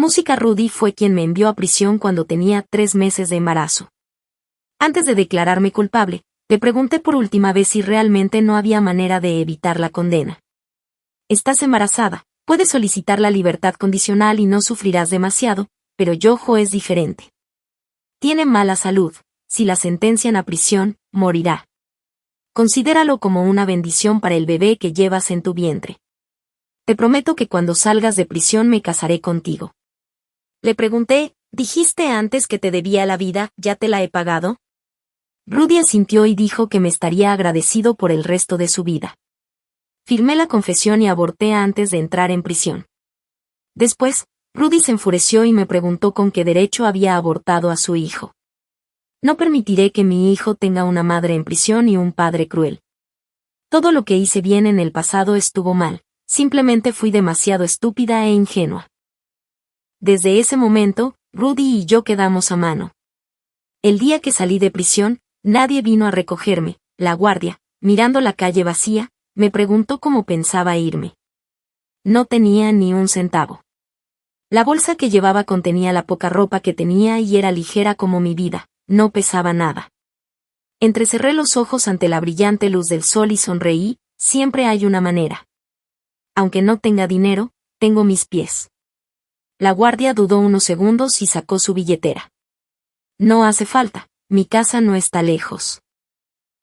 Música Rudy fue quien me envió a prisión cuando tenía 3 meses de embarazo. Antes de declararme culpable, le pregunté por última vez si realmente no había manera de evitar la condena. Estás embarazada, puedes solicitar la libertad condicional y no sufrirás demasiado, pero Yojo es diferente. Tiene mala salud, si la sentencian a prisión, morirá. Considéralo como una bendición para el bebé que llevas en tu vientre. Te prometo que cuando salgas de prisión me casaré contigo. Le pregunté, ¿dijiste antes que te debía la vida, ya te la he pagado? Rudy asintió y dijo que me estaría agradecido por el resto de su vida. Firmé la confesión y aborté antes de entrar en prisión. Después, Rudy se enfureció y me preguntó con qué derecho había abortado a su hijo. No permitiré que mi hijo tenga una madre en prisión y un padre cruel. Todo lo que hice bien en el pasado estuvo mal, simplemente fui demasiado estúpida e ingenua. Desde ese momento, Rudy y yo quedamos a mano. El día que salí de prisión, nadie vino a recogerme. La guardia, mirando la calle vacía, me preguntó cómo pensaba irme. No tenía ni un centavo. La bolsa que llevaba contenía la poca ropa que tenía y era ligera como mi vida, no pesaba nada. Entrecerré los ojos ante la brillante luz del sol y sonreí, siempre hay una manera. Aunque no tenga dinero, tengo mis pies. La guardia dudó unos segundos y sacó su billetera. No hace falta, mi casa no está lejos.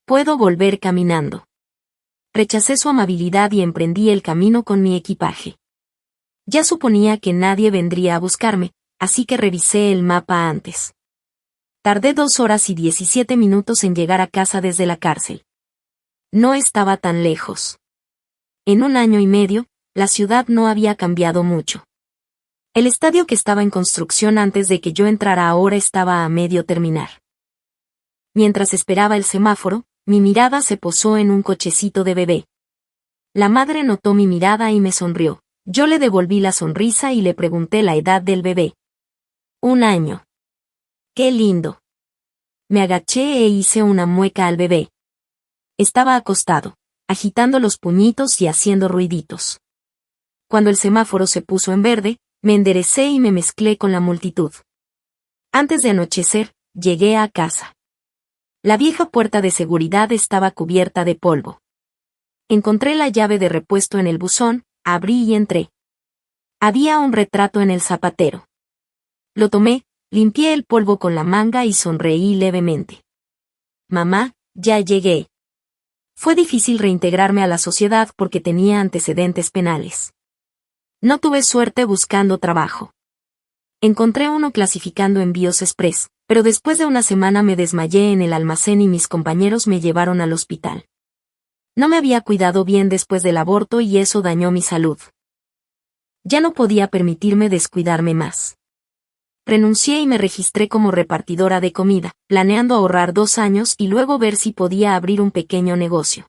Puedo volver caminando. Rechacé su amabilidad y emprendí el camino con mi equipaje. Ya suponía que nadie vendría a buscarme, así que revisé el mapa antes. Tardé 2 horas y 17 minutos en llegar a casa desde la cárcel. No estaba tan lejos. En 1 año y medio, la ciudad no había cambiado mucho. El estadio que estaba en construcción antes de que yo entrara ahora estaba a medio terminar. Mientras esperaba el semáforo, mi mirada se posó en un cochecito de bebé. La madre notó mi mirada y me sonrió. Yo le devolví la sonrisa y le pregunté la edad del bebé. 1 año. ¡Qué lindo! Me agaché e hice una mueca al bebé. Estaba acostado, agitando los puñitos y haciendo ruiditos. Cuando el semáforo se puso en verde, me enderecé y me mezclé con la multitud. Antes de anochecer, llegué a casa. La vieja puerta de seguridad estaba cubierta de polvo. Encontré la llave de repuesto en el buzón, abrí y entré. Había un retrato en el zapatero. Lo tomé, limpié el polvo con la manga y sonreí levemente. Mamá, ya llegué. Fue difícil reintegrarme a la sociedad porque tenía antecedentes penales. No tuve suerte buscando trabajo. Encontré uno clasificando envíos express, pero después de 1 semana me desmayé en el almacén y mis compañeros me llevaron al hospital. No me había cuidado bien después del aborto y eso dañó mi salud. Ya no podía permitirme descuidarme más. Renuncié y me registré como repartidora de comida, planeando ahorrar 2 años y luego ver si podía abrir un pequeño negocio.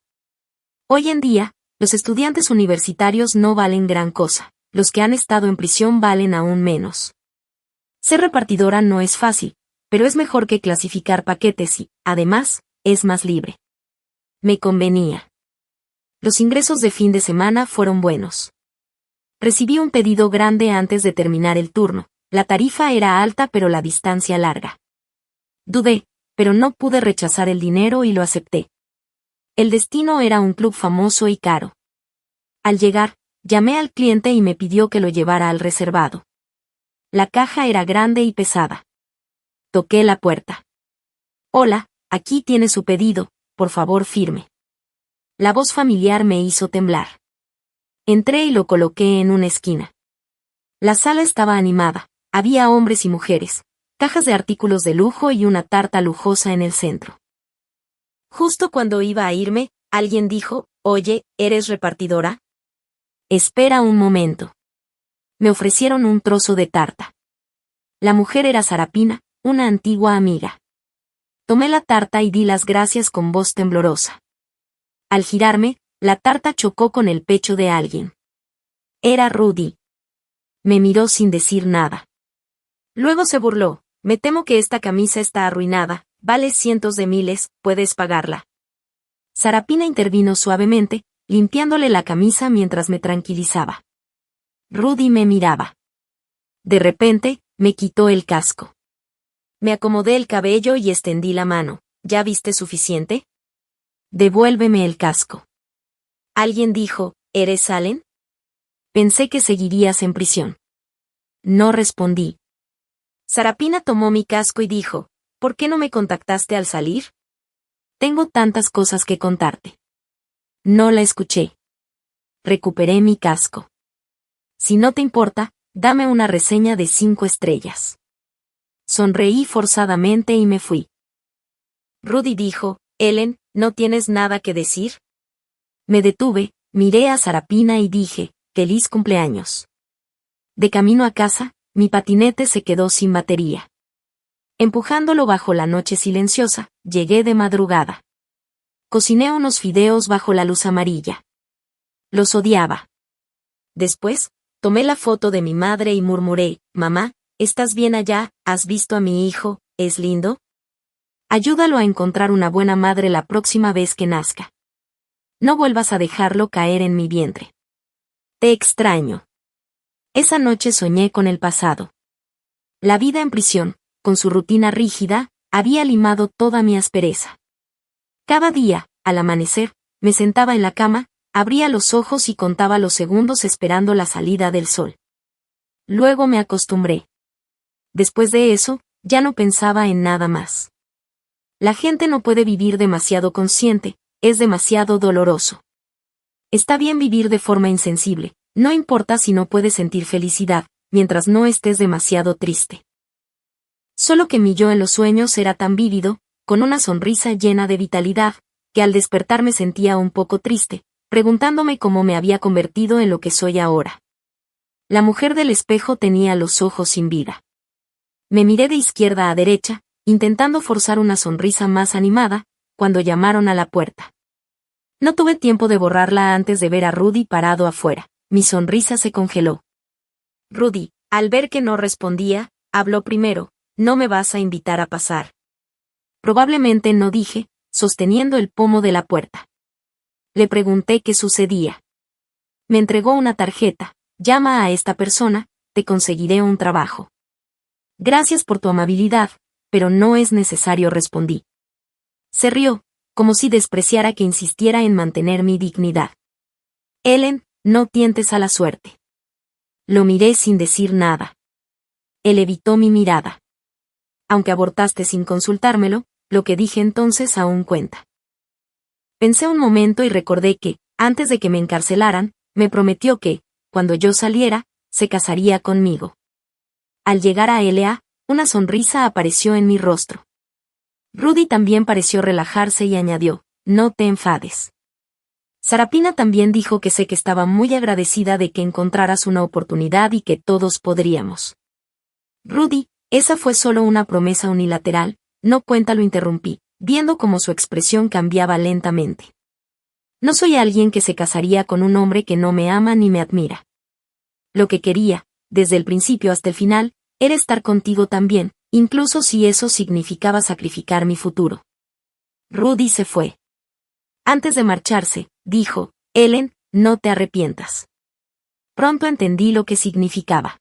Hoy en día, los estudiantes universitarios no valen gran cosa, los que han estado en prisión valen aún menos. Ser repartidora no es fácil, pero es mejor que clasificar paquetes y, además, es más libre. Me convenía. Los ingresos de fin de semana fueron buenos. Recibí un pedido grande antes de terminar el turno. La tarifa era alta pero la distancia larga. Dudé, pero no pude rechazar el dinero y lo acepté. El destino era un club famoso y caro. Al llegar, llamé al cliente y me pidió que lo llevara al reservado. La caja era grande y pesada. Toqué la puerta. Hola, aquí tiene su pedido, por favor firme. La voz familiar me hizo temblar. Entré y lo coloqué en una esquina. La sala estaba animada, había hombres y mujeres, cajas de artículos de lujo y una tarta lujosa en el centro. Justo cuando iba a irme, alguien dijo, «Oye, ¿eres repartidora?» «Espera un momento». Me ofrecieron un trozo de tarta. La mujer era Sarapina, una antigua amiga. Tomé la tarta y di las gracias con voz temblorosa. Al girarme, la tarta chocó con el pecho de alguien. Era Rudy. Me miró sin decir nada. Luego se burló. «Me temo que esta camisa está arruinada, vale cientos de miles, puedes pagarla». Sarapina intervino suavemente, limpiándole la camisa mientras me tranquilizaba. Rudy me miraba. De repente, me quitó el casco. Me acomodé el cabello y extendí la mano. ¿Ya viste suficiente? Devuélveme el casco. Alguien dijo, ¿eres Allen? Pensé que seguirías en prisión. No respondí. Sarapina tomó mi casco y dijo, ¿por qué no me contactaste al salir? Tengo tantas cosas que contarte. No la escuché. Recuperé mi casco. Si no te importa, dame una reseña de 5 estrellas. Sonreí forzadamente y me fui. Rudy dijo, Ellen, ¿no tienes nada que decir? Me detuve, miré a Sarapina y dije, feliz cumpleaños. De camino a casa, mi patinete se quedó sin batería. Empujándolo bajo la noche silenciosa, llegué de madrugada. Cociné unos fideos bajo la luz amarilla. Los odiaba. Después, tomé la foto de mi madre y murmuré, mamá, ¿estás bien allá? ¿Has visto a mi hijo? ¿Es lindo? Ayúdalo a encontrar una buena madre la próxima vez que nazca. No vuelvas a dejarlo caer en mi vientre. Te extraño. Esa noche soñé con el pasado. La vida en prisión, con su rutina rígida, había limado toda mi aspereza. Cada día, al amanecer, me sentaba en la cama, abría los ojos y contaba los segundos esperando la salida del sol. Luego me acostumbré. Después de eso, ya no pensaba en nada más. La gente no puede vivir demasiado consciente, es demasiado doloroso. Está bien vivir de forma insensible, no importa si no puedes sentir felicidad, mientras no estés demasiado triste. Solo que mi yo en los sueños era tan vívido, con una sonrisa llena de vitalidad, que al despertar me sentía un poco triste, preguntándome cómo me había convertido en lo que soy ahora. La mujer del espejo tenía los ojos sin vida. Me miré de izquierda a derecha, intentando forzar una sonrisa más animada, cuando llamaron a la puerta. No tuve tiempo de borrarla antes de ver a Rudy parado afuera. Mi sonrisa se congeló. Rudy, al ver que no respondía, habló primero, ¿no me vas a invitar a pasar? Probablemente no dije, sosteniendo el pomo de la puerta. Le pregunté qué sucedía. Me entregó una tarjeta, llama a esta persona, te conseguiré un trabajo. Gracias por tu amabilidad, pero no es necesario, respondí. Se rió, como si despreciara que insistiera en mantener mi dignidad. Ellen, no tientes a la suerte. Lo miré sin decir nada. Él evitó mi mirada. Aunque abortaste sin consultármelo, lo que dije entonces aún cuenta. Pensé un momento y recordé que, antes de que me encarcelaran, me prometió que, cuando yo saliera, se casaría conmigo. Al llegar a L.A., una sonrisa apareció en mi rostro. Rudy también pareció relajarse y añadió, no te enfades. Sarapina también dijo que sé que estaba muy agradecida de que encontraras una oportunidad y que todos podríamos. Rudy, esa fue solo una promesa unilateral, no cuenta, lo interrumpí, viendo cómo su expresión cambiaba lentamente. No soy alguien que se casaría con un hombre que no me ama ni me admira. Lo que quería, desde el principio hasta el final, era estar contigo también, incluso si eso significaba sacrificar mi futuro. Rudy se fue. Antes de marcharse, dijo, Ellen, no te arrepientas. Pronto entendí lo que significaba.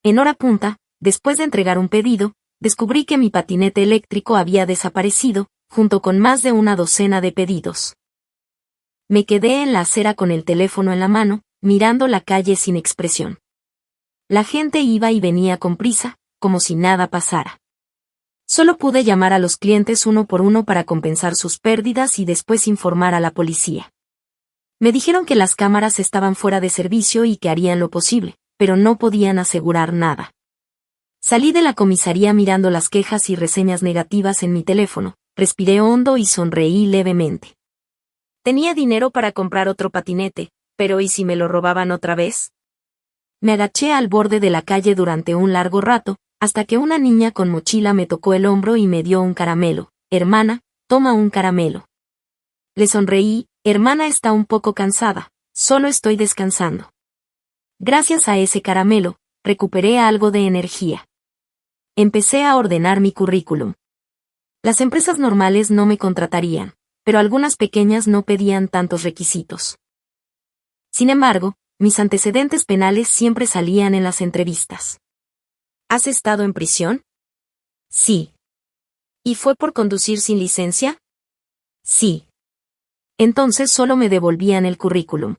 En hora punta, después de entregar un pedido, descubrí que mi patinete eléctrico había desaparecido, junto con más de una docena de pedidos. Me quedé en la acera con el teléfono en la mano, mirando la calle sin expresión. La gente iba y venía con prisa, como si nada pasara. Solo pude llamar a los clientes uno por uno para compensar sus pérdidas y después informar a la policía. Me dijeron que las cámaras estaban fuera de servicio y que harían lo posible, pero no podían asegurar nada. Salí de la comisaría mirando las quejas y reseñas negativas en mi teléfono, respiré hondo y sonreí levemente. Tenía dinero para comprar otro patinete, pero ¿y si me lo robaban otra vez? Me agaché al borde de la calle durante un largo rato, hasta que una niña con mochila me tocó el hombro y me dio un caramelo. Hermana, toma un caramelo. Le sonreí, hermana está un poco cansada, solo estoy descansando. Gracias a ese caramelo, recuperé algo de energía. Empecé a ordenar mi currículum. Las empresas normales no me contratarían, pero algunas pequeñas no pedían tantos requisitos. Sin embargo, mis antecedentes penales siempre salían en las entrevistas. ¿Has estado en prisión? Sí. ¿Y fue por conducir sin licencia? Sí. Entonces solo me devolvían el currículum.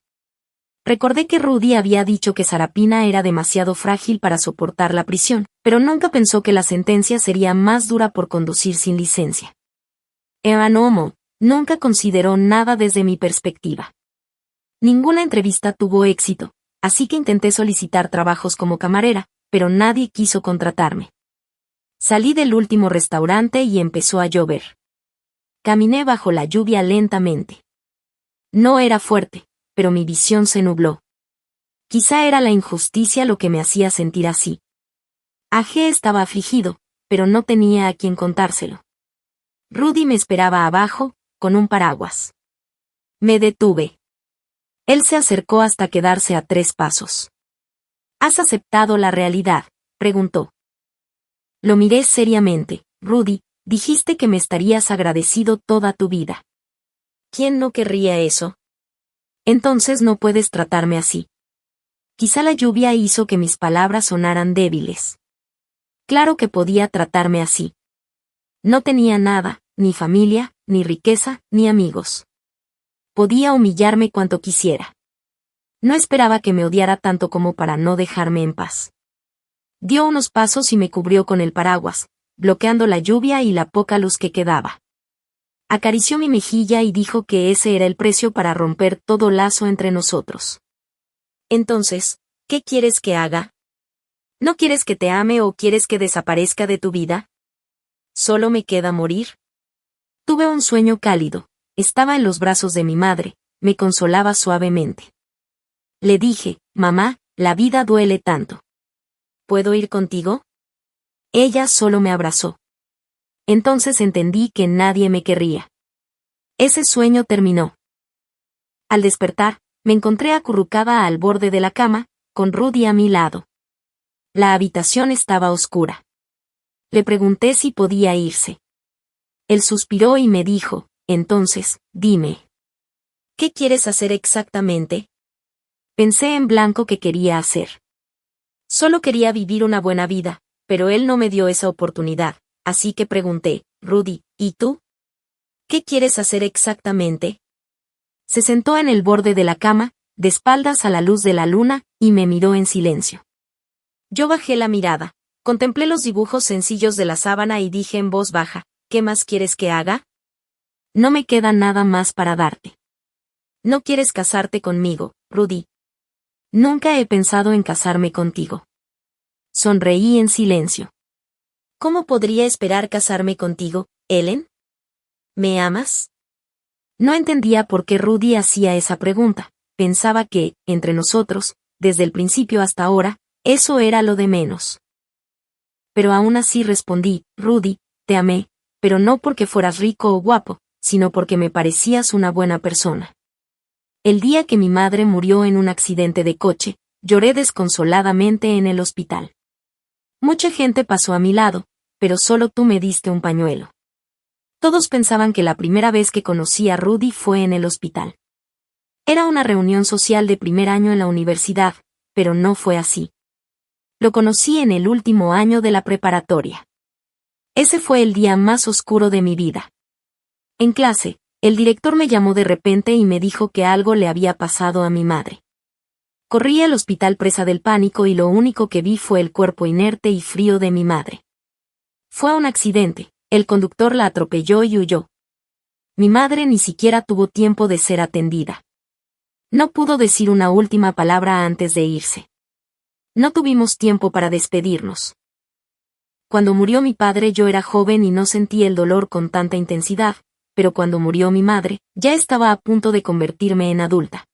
Recordé que Rudy había dicho que Sarapina era demasiado frágil para soportar la prisión, pero nunca pensó que la sentencia sería más dura por conducir sin licencia. Evan Omo nunca consideró nada desde mi perspectiva. Ninguna entrevista tuvo éxito, así que intenté solicitar trabajos como camarera, pero nadie quiso contratarme. Salí del último restaurante y empezó a llover. Caminé bajo la lluvia lentamente. No era fuerte, pero mi visión se nubló. Quizá era la injusticia lo que me hacía sentir así. Aje estaba afligido, pero no tenía a quien contárselo. Rudy me esperaba abajo, con un paraguas. Me detuve. Él se acercó hasta quedarse a 3 pasos. ¿Has aceptado la realidad?, preguntó. Lo miré seriamente. Rudy, dijiste que me estarías agradecido toda tu vida. ¿Quién no querría eso? Entonces no puedes tratarme así. Quizá la lluvia hizo que mis palabras sonaran débiles. Claro que podía tratarme así. No tenía nada, ni familia, ni riqueza, ni amigos. Podía humillarme cuanto quisiera. No esperaba que me odiara tanto como para no dejarme en paz. Dio unos pasos y me cubrió con el paraguas, bloqueando la lluvia y la poca luz que quedaba. Acarició mi mejilla y dijo que ese era el precio para romper todo lazo entre nosotros. Entonces, ¿qué quieres que haga? ¿No quieres que te ame o quieres que desaparezca de tu vida? ¿Solo me queda morir? Tuve un sueño cálido, estaba en los brazos de mi madre, me consolaba suavemente. Le dije, mamá, la vida duele tanto. ¿Puedo ir contigo? Ella solo me abrazó. Entonces entendí que nadie me querría. Ese sueño terminó. Al despertar, me encontré acurrucada al borde de la cama, con Rudy a mi lado. La habitación estaba oscura. Le pregunté si podía irse. Él suspiró y me dijo, entonces, dime. ¿Qué quieres hacer exactamente? Pensé en blanco qué quería hacer. Solo quería vivir una buena vida, pero él no me dio esa oportunidad. Así que pregunté, Rudy, ¿y tú? ¿Qué quieres hacer exactamente? Se sentó en el borde de la cama, de espaldas a la luz de la luna, y me miró en silencio. Yo bajé la mirada, contemplé los dibujos sencillos de la sábana y dije en voz baja, ¿qué más quieres que haga? No me queda nada más para darte. No quieres casarte conmigo, Rudy. Nunca he pensado en casarme contigo. Sonreí en silencio. ¿Cómo podría esperar casarme contigo, Ellen? ¿Me amas? No entendía por qué Rudy hacía esa pregunta. Pensaba que, entre nosotros, desde el principio hasta ahora, eso era lo de menos. Pero aún así respondí, Rudy, te amé, pero no porque fueras rico o guapo, sino porque me parecías una buena persona. El día que mi madre murió en un accidente de coche, lloré desconsoladamente en el hospital. Mucha gente pasó a mi lado, pero solo tú me diste un pañuelo. Todos pensaban que la primera vez que conocí a Rudy fue en el hospital. Era una reunión social de primer año en la universidad, pero no fue así. Lo conocí en el último año de la preparatoria. Ese fue el día más oscuro de mi vida. En clase, el director me llamó de repente y me dijo que algo le había pasado a mi madre. Corrí al hospital presa del pánico y lo único que vi fue el cuerpo inerte y frío de mi madre. Fue un accidente, el conductor la atropelló y huyó. Mi madre ni siquiera tuvo tiempo de ser atendida. No pudo decir una última palabra antes de irse. No tuvimos tiempo para despedirnos. Cuando murió mi padre yo era joven y no sentí el dolor con tanta intensidad, pero cuando murió mi madre, ya estaba a punto de convertirme en adulta.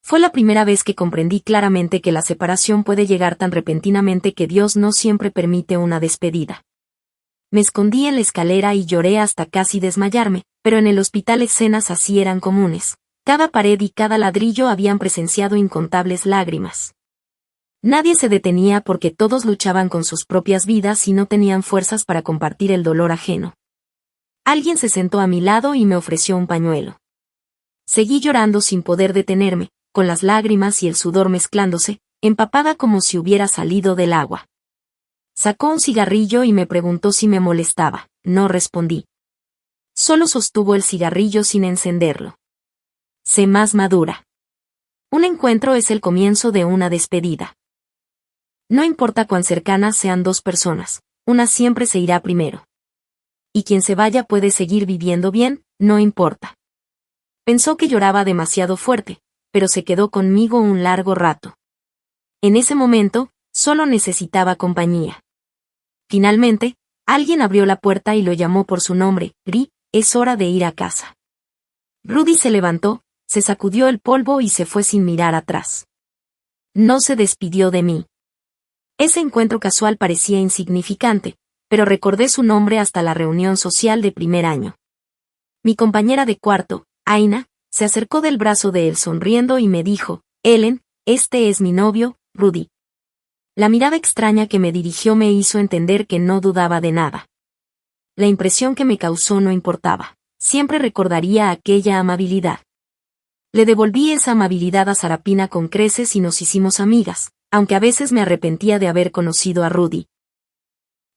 Fue la primera vez que comprendí claramente que la separación puede llegar tan repentinamente que Dios no siempre permite una despedida. Me escondí en la escalera y lloré hasta casi desmayarme, pero en el hospital escenas así eran comunes. Cada pared y cada ladrillo habían presenciado incontables lágrimas. Nadie se detenía porque todos luchaban con sus propias vidas y no tenían fuerzas para compartir el dolor ajeno. Alguien se sentó a mi lado y me ofreció un pañuelo. Seguí llorando sin poder detenerme, con las lágrimas y el sudor mezclándose, empapada como si hubiera salido del agua. Sacó un cigarrillo y me preguntó si me molestaba. No respondí. Solo sostuvo el cigarrillo sin encenderlo. Sé más madura. Un encuentro es el comienzo de una despedida. No importa cuán cercanas sean dos personas, una siempre se irá primero. Y quien se vaya puede seguir viviendo bien, no importa. Pensó que lloraba demasiado fuerte, pero se quedó conmigo un largo rato. En ese momento, solo necesitaba compañía. Finalmente, alguien abrió la puerta y lo llamó por su nombre. Gri, es hora de ir a casa. Rudy se levantó, se sacudió el polvo y se fue sin mirar atrás. No se despidió de mí. Ese encuentro casual parecía insignificante, pero recordé su nombre hasta la reunión social de primer año. Mi compañera de cuarto, Aina, se acercó del brazo de él sonriendo y me dijo, Ellen, este es mi novio, Rudy. La mirada extraña que me dirigió me hizo entender que no dudaba de nada. La impresión que me causó no importaba, siempre recordaría aquella amabilidad. Le devolví esa amabilidad a Sarapina con creces y nos hicimos amigas, aunque a veces me arrepentía de haber conocido a Rudy.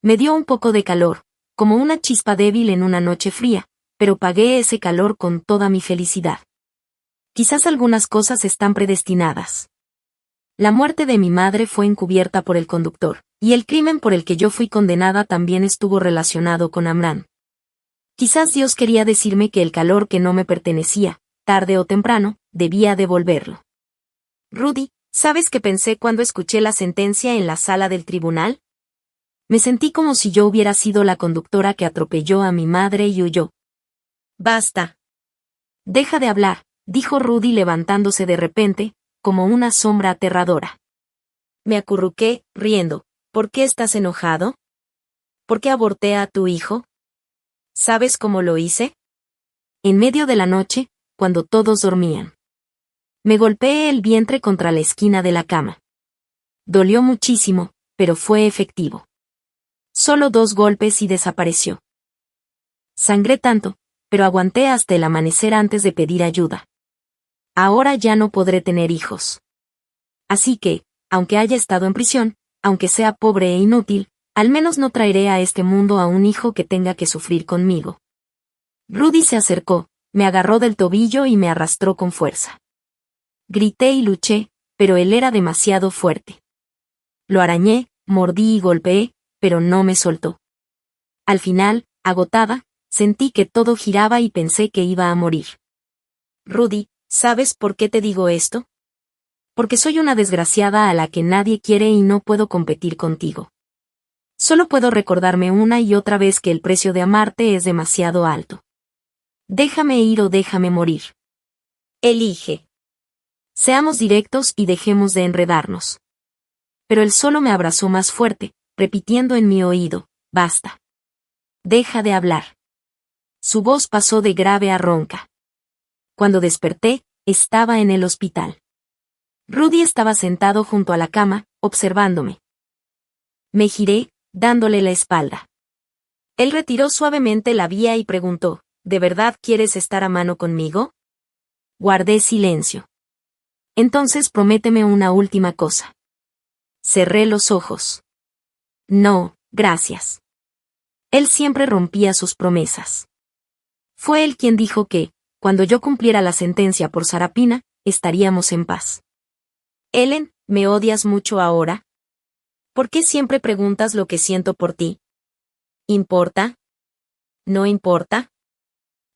Me dio un poco de calor, como una chispa débil en una noche fría, pero pagué ese calor con toda mi felicidad. Quizás algunas cosas están predestinadas. La muerte de mi madre fue encubierta por el conductor, y el crimen por el que yo fui condenada también estuvo relacionado con Amran. Quizás Dios quería decirme que el calor que no me pertenecía, tarde o temprano, debía devolverlo. Rudy, ¿sabes qué pensé cuando escuché la sentencia en la sala del tribunal? Me sentí como si yo hubiera sido la conductora que atropelló a mi madre y huyó. Basta. Deja de hablar, dijo Rudy levantándose de repente, como una sombra aterradora. Me acurruqué, riendo. ¿Por qué estás enojado? ¿Por qué aborté a tu hijo? ¿Sabes cómo lo hice? En medio de la noche, cuando todos dormían. Me golpeé el vientre contra la esquina de la cama. Dolió muchísimo, pero fue efectivo. Solo 2 golpes y desapareció. Sangré tanto, pero aguanté hasta el amanecer antes de pedir ayuda. Ahora ya no podré tener hijos. Así que, aunque haya estado en prisión, aunque sea pobre e inútil, al menos no traeré a este mundo a un hijo que tenga que sufrir conmigo. Rudy se acercó, me agarró del tobillo y me arrastró con fuerza. Grité y luché, pero él era demasiado fuerte. Lo arañé, mordí y golpeé, pero no me soltó. Al final, agotada, sentí que todo giraba y pensé que iba a morir. Rudy, ¿sabes por qué te digo esto? Porque soy una desgraciada a la que nadie quiere y no puedo competir contigo. Solo puedo recordarme una y otra vez que el precio de amarte es demasiado alto. Déjame ir o déjame morir. Elige. Seamos directos y dejemos de enredarnos. Pero él solo me abrazó más fuerte, repitiendo en mi oído, basta. Deja de hablar. Su voz pasó de grave a ronca. Cuando desperté, estaba en el hospital. Rudy estaba sentado junto a la cama, observándome. Me giré, dándole la espalda. Él retiró suavemente la vía y preguntó, ¿de verdad quieres estar a mano conmigo? Guardé silencio. Entonces prométeme una última cosa. Cerré los ojos. No, gracias. Él siempre rompía sus promesas. Fue él quien dijo que, cuando yo cumpliera la sentencia por Sarapina, estaríamos en paz. Ellen, ¿me odias mucho ahora? ¿Por qué siempre preguntas lo que siento por ti? ¿Importa? ¿No importa?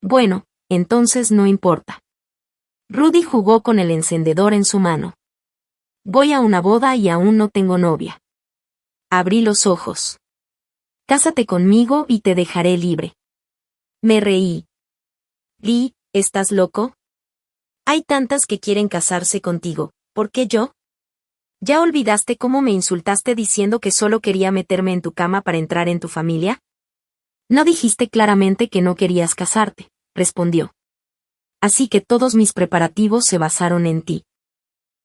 Bueno, entonces no importa. Rudy jugó con el encendedor en su mano. Voy a una boda y aún no tengo novia. Abrí los ojos. Cásate conmigo y te dejaré libre. Me reí. Lee, ¿estás loco? Hay tantas que quieren casarse contigo, ¿por qué yo? ¿Ya olvidaste cómo me insultaste diciendo que solo quería meterme en tu cama para entrar en tu familia? No dijiste claramente que no querías casarte, respondió. Así que todos mis preparativos se basaron en ti.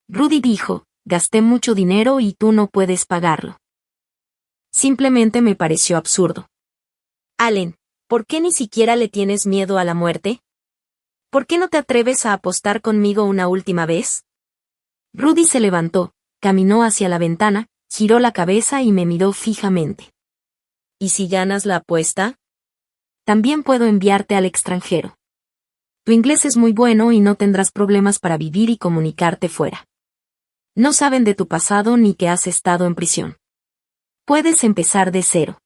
Rudy dijo, gasté mucho dinero y tú no puedes pagarlo. Simplemente me pareció absurdo. Allen, ¿por qué ni siquiera le tienes miedo a la muerte? ¿Por qué no te atreves a apostar conmigo una última vez? Rudy se levantó, caminó hacia la ventana, Giró la cabeza y me miró fijamente. ¿Y si ganas la apuesta? También puedo enviarte al extranjero. Tu inglés es muy bueno y no tendrás problemas para vivir y comunicarte fuera. No saben de tu pasado ni que has estado en prisión. Puedes empezar de cero.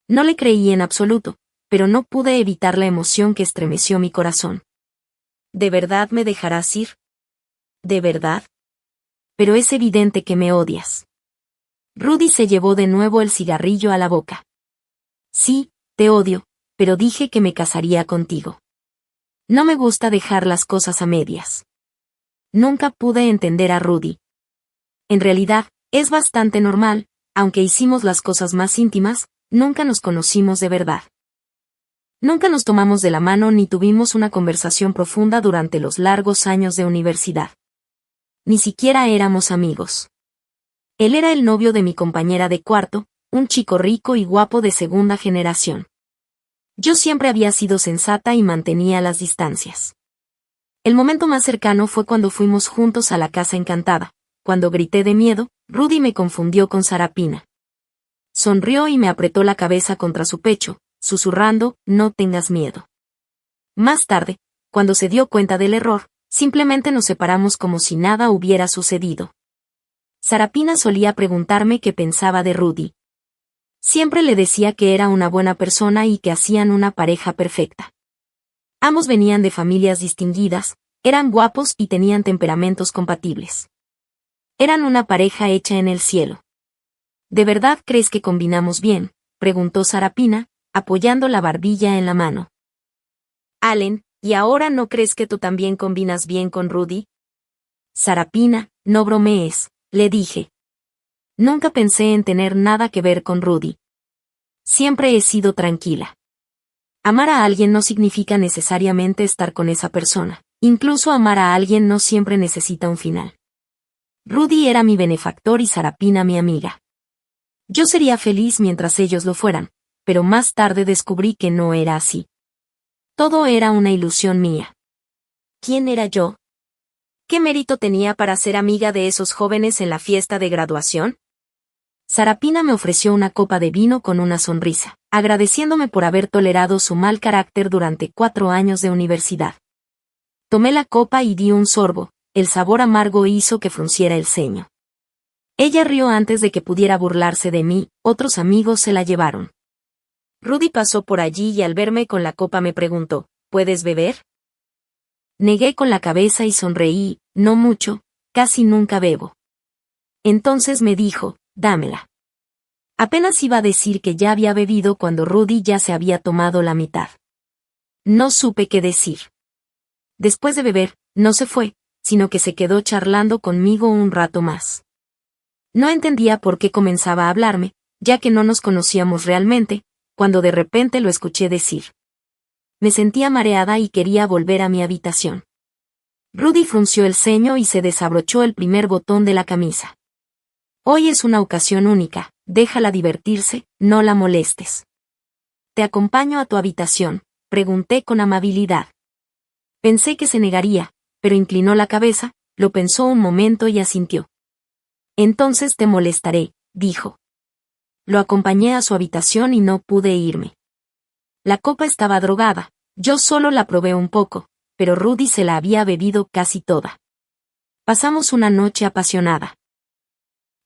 No le creí en absoluto, pero no pude evitar la emoción que estremeció mi corazón. ¿De verdad me dejarás ir? ¿De verdad? Pero es evidente que me odias. Rudy se llevó de nuevo el cigarrillo a la boca. Sí, te odio, pero dije que me casaría contigo. No me gusta dejar las cosas a medias. Nunca pude entender a Rudy. En realidad, es bastante normal, aunque hicimos las cosas más íntimas, nunca nos conocimos de verdad. Nunca nos tomamos de la mano ni tuvimos una conversación profunda durante los largos años de universidad. Ni siquiera éramos amigos. Él era el novio de mi compañera de cuarto, un chico rico y guapo de segunda generación. Yo siempre había sido sensata y mantenía las distancias. El momento más cercano fue cuando fuimos juntos a la Casa Encantada. Cuando grité de miedo, Rudy me confundió con Sarapina. Sonrió y me apretó la cabeza contra su pecho, susurrando, no tengas miedo. Más tarde, cuando se dio cuenta del error, simplemente nos separamos como si nada hubiera sucedido. Sarapina solía preguntarme qué pensaba de Rudy. Siempre le decía que era una buena persona y que hacían una pareja perfecta. Ambos venían de familias distinguidas, eran guapos y tenían temperamentos compatibles. Eran una pareja hecha en el cielo. ¿De verdad crees que combinamos bien?, preguntó Sarapina, apoyando la barbilla en la mano. Allen, ¿y ahora no crees que tú también combinas bien con Rudy? Sarapina, no bromees, le dije. Nunca pensé en tener nada que ver con Rudy. Siempre he sido tranquila. Amar a alguien no significa necesariamente estar con esa persona. Incluso amar a alguien no siempre necesita un final. Rudy era mi benefactor y Sarapina mi amiga. Yo sería feliz mientras ellos lo fueran, pero más tarde descubrí que no era así. Todo era una ilusión mía. ¿Quién era yo? ¿Qué mérito tenía para ser amiga de esos jóvenes en la fiesta de graduación? Sarapina me ofreció una copa de vino con una sonrisa, agradeciéndome por haber tolerado su mal carácter durante 4 años de universidad. Tomé la copa y di un sorbo, el sabor amargo hizo que frunciera el ceño. Ella rió antes de que pudiera burlarse de mí, otros amigos se la llevaron. Rudy pasó por allí y al verme con la copa me preguntó, ¿puedes beber? Negué con la cabeza y sonreí, no mucho, casi nunca bebo. Entonces me dijo, dámela. Apenas iba a decir que ya había bebido cuando Rudy ya se había tomado la mitad. No supe qué decir. Después de beber, no se fue, sino que se quedó charlando conmigo un rato más. No entendía por qué comenzaba a hablarme, ya que no nos conocíamos realmente, cuando de repente lo escuché decir. Me sentía mareada y quería volver a mi habitación. Rudy frunció el ceño y se desabrochó el primer botón de la camisa. Hoy es una ocasión única, déjala divertirse, no la molestes. ¿Te acompaño a tu habitación?, pregunté con amabilidad. Pensé que se negaría, pero inclinó la cabeza, lo pensó un momento y asintió. Entonces te molestaré, dijo. Lo acompañé a su habitación y no pude irme. La copa estaba drogada, yo solo la probé un poco, pero Rudy se la había bebido casi toda. Pasamos una noche apasionada.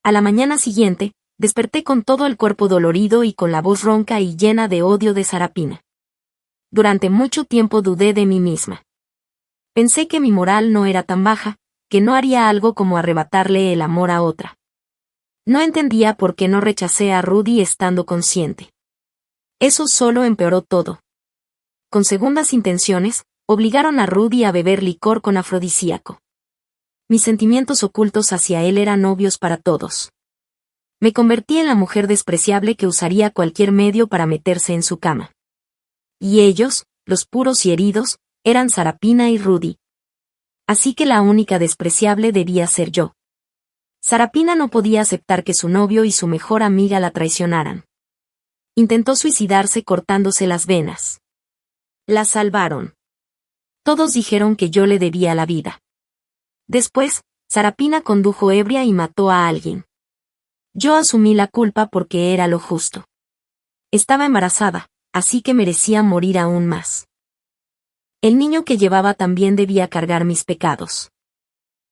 A la mañana siguiente, desperté con todo el cuerpo dolorido y con la voz ronca y llena de odio de Sarapina. Durante mucho tiempo dudé de mí misma. Pensé que mi moral no era tan baja, que no haría algo como arrebatarle el amor a otra. No entendía por qué no rechacé a Rudy estando consciente. Eso solo empeoró todo. Con segundas intenciones, obligaron a Rudy a beber licor con afrodisíaco. Mis sentimientos ocultos hacia él eran obvios para todos. Me convertí en la mujer despreciable que usaría cualquier medio para meterse en su cama. Y ellos, los puros y heridos, eran Sarapina y Rudy. Así que la única despreciable debía ser yo. Sarapina no podía aceptar que su novio y su mejor amiga la traicionaran. Intentó suicidarse cortándose las venas. La salvaron. Todos dijeron que yo le debía la vida. Después, Sarapina condujo ebria y mató a alguien. Yo asumí la culpa porque era lo justo. Estaba embarazada, así que merecía morir aún más. El niño que llevaba también debía cargar mis pecados.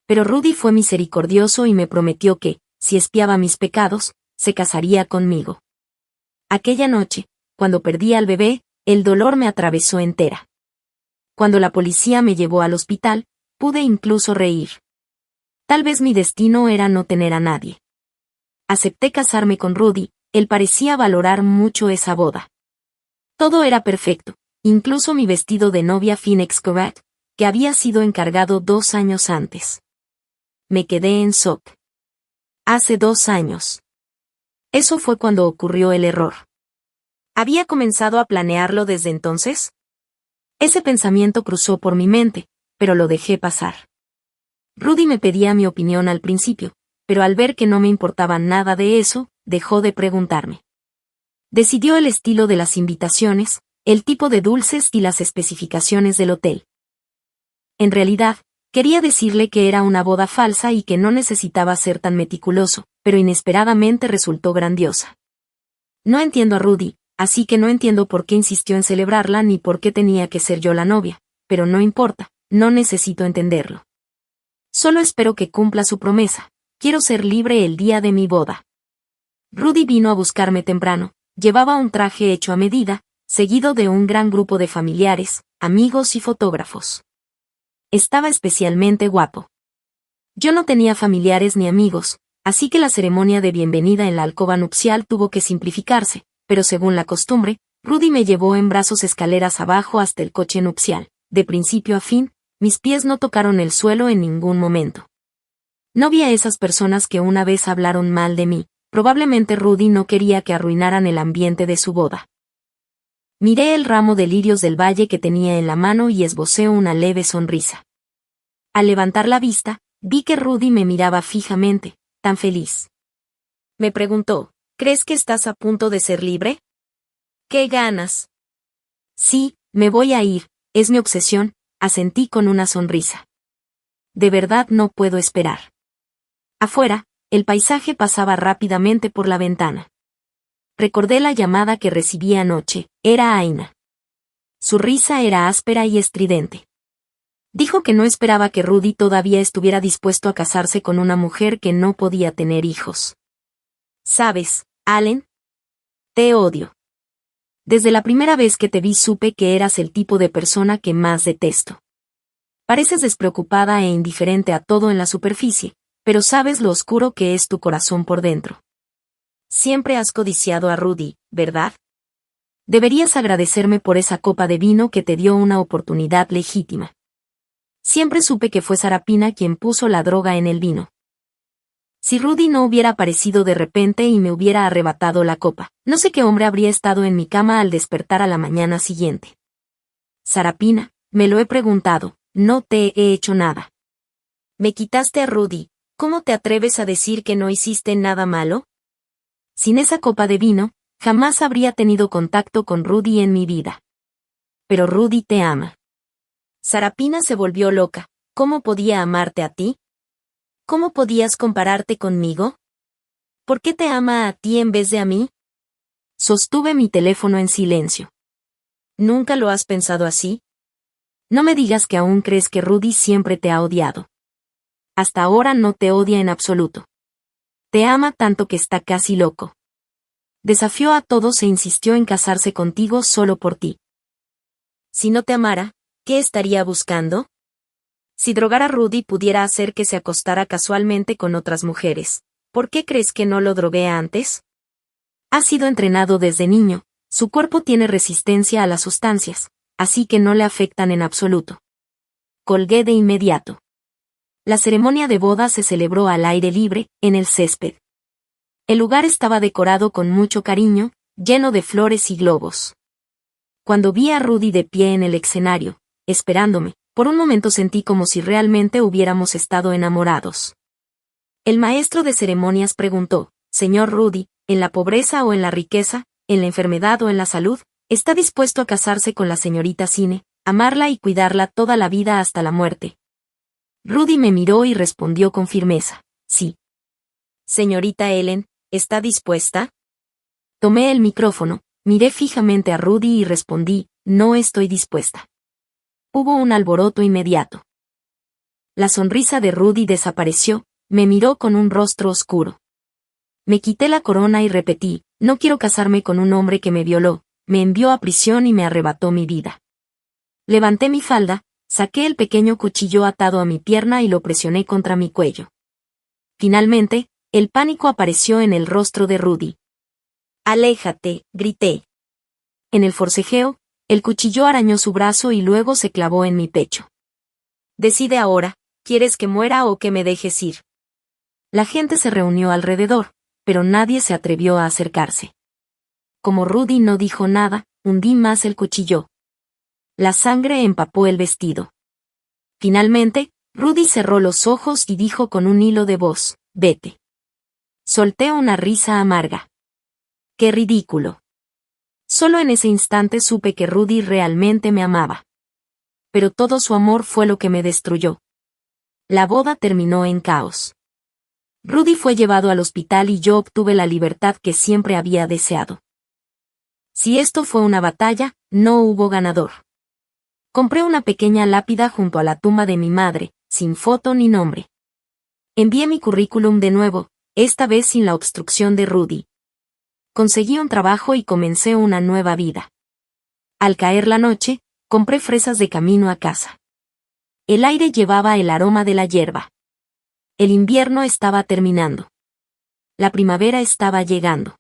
Pero Rudy fue misericordioso y me prometió que, si espiaba mis pecados, se casaría conmigo. Aquella noche, cuando perdí al bebé, el dolor me atravesó entera. Cuando la policía me llevó al hospital, pude incluso reír. Tal vez mi destino era no tener a nadie. Acepté casarme con Rudy, él parecía valorar mucho esa boda. Todo era perfecto, incluso mi vestido de novia Phoenix Corat, que había sido encargado 2 años antes. Me quedé en shock. Hace 2 años. Eso fue cuando ocurrió el error. ¿Había comenzado a planearlo desde entonces? Ese pensamiento cruzó por mi mente, pero lo dejé pasar. Rudy me pedía mi opinión al principio, pero al ver que no me importaba nada de eso, dejó de preguntarme. Decidió el estilo de las invitaciones, el tipo de dulces y las especificaciones del hotel. En realidad, quería decirle que era una boda falsa y que no necesitaba ser tan meticuloso, pero inesperadamente resultó grandiosa. No entiendo a Rudy, así que no entiendo por qué insistió en celebrarla ni por qué tenía que ser yo la novia, pero no importa, no necesito entenderlo. Solo espero que cumpla su promesa. Quiero ser libre el día de mi boda. Rudy vino a buscarme temprano, llevaba un traje hecho a medida, seguido de un gran grupo de familiares, amigos y fotógrafos. Estaba especialmente guapo. Yo no tenía familiares ni amigos, así que la ceremonia de bienvenida en la alcoba nupcial tuvo que simplificarse, pero según la costumbre, Rudy me llevó en brazos escaleras abajo hasta el coche nupcial. De principio a fin, mis pies no tocaron el suelo en ningún momento. No vi a esas personas que una vez hablaron mal de mí, probablemente Rudy no quería que arruinaran el ambiente de su boda. Miré el ramo de lirios del valle que tenía en la mano y esbocé una leve sonrisa. Al levantar la vista, vi que Rudy me miraba fijamente, tan feliz. Me preguntó, ¿crees que estás a punto de ser libre? ¿Qué ganas? Sí, me voy a ir, es mi obsesión, asentí con una sonrisa. De verdad no puedo esperar. Afuera, el paisaje pasaba rápidamente por la ventana. Recordé la llamada que recibí anoche, era Aina. Su risa era áspera y estridente. Dijo que no esperaba que Rudy todavía estuviera dispuesto a casarse con una mujer que no podía tener hijos. ¿Sabes, Allen? Te odio. Desde la primera vez que te vi supe que eras el tipo de persona que más detesto. Pareces despreocupada e indiferente a todo en la superficie, pero sabes lo oscuro que es tu corazón por dentro. Siempre has codiciado a Rudy, ¿verdad? Deberías agradecerme por esa copa de vino que te dio una oportunidad legítima. Siempre supe que fue Sarapina quien puso la droga en el vino. Si Rudy no hubiera aparecido de repente y me hubiera arrebatado la copa, no sé qué hombre habría estado en mi cama al despertar a la mañana siguiente. Sarapina, me lo he preguntado, no te he hecho nada. Me quitaste a Rudy, ¿cómo te atreves a decir que no hiciste nada malo? Sin esa copa de vino, jamás habría tenido contacto con Rudy en mi vida. Pero Rudy te ama. Sarapina se volvió loca, ¿cómo podía amarte a ti? ¿Cómo podías compararte conmigo? ¿Por qué te ama a ti en vez de a mí? Sostuve mi teléfono en silencio. ¿Nunca lo has pensado así? No me digas que aún crees que Rudy siempre te ha odiado. Hasta ahora no te odia en absoluto. Te ama tanto que está casi loco. Desafió a todos e insistió en casarse contigo solo por ti. Si no te amara, ¿qué estaría buscando? Si drogar a Rudy pudiera hacer que se acostara casualmente con otras mujeres, ¿por qué crees que no lo drogué antes? Ha sido entrenado desde niño, su cuerpo tiene resistencia a las sustancias, así que no le afectan en absoluto. Colgué de inmediato. La ceremonia de boda se celebró al aire libre, en el césped. El lugar estaba decorado con mucho cariño, lleno de flores y globos. Cuando vi a Rudy de pie en el escenario, esperándome, por un momento sentí como si realmente hubiéramos estado enamorados. El maestro de ceremonias preguntó, «Señor Rudy, ¿en la pobreza o en la riqueza, en la enfermedad o en la salud, está dispuesto a casarse con la señorita Cine, amarla y cuidarla toda la vida hasta la muerte?» Rudy me miró y respondió con firmeza, «Sí». Señorita Ellen, ¿Está dispuesta? Tomé el micrófono, miré fijamente a Rudy y respondí, no estoy dispuesta. Hubo un alboroto inmediato. La sonrisa de Rudy desapareció, me miró con un rostro oscuro. Me quité la corona y repetí, no quiero casarme con un hombre que me violó, me envió a prisión y me arrebató mi vida. Levanté mi falda, saqué el pequeño cuchillo atado a mi pierna y lo presioné contra mi cuello. Finalmente, el pánico apareció en el rostro de Rudy. Aléjate, grité. En el forcejeo, el cuchillo arañó su brazo y luego se clavó en mi pecho. Decide ahora, ¿quieres que muera o que me dejes ir? La gente se reunió alrededor, pero nadie se atrevió a acercarse. Como Rudy no dijo nada, hundí más el cuchillo. La sangre empapó el vestido. Finalmente, Rudy cerró los ojos y dijo con un hilo de voz, vete. Solté una risa amarga. ¡Qué ridículo! Solo en ese instante supe que Rudy realmente me amaba. Pero todo su amor fue lo que me destruyó. La boda terminó en caos. Rudy fue llevado al hospital y yo obtuve la libertad que siempre había deseado. Si esto fue una batalla, no hubo ganador. Compré una pequeña lápida junto a la tumba de mi madre, sin foto ni nombre. Envié mi currículum de nuevo, esta vez sin la obstrucción de Rudy. Conseguí un trabajo y comencé una nueva vida. Al caer la noche, compré fresas de camino a casa. El aire llevaba el aroma de la hierba. El invierno estaba terminando. La primavera estaba llegando.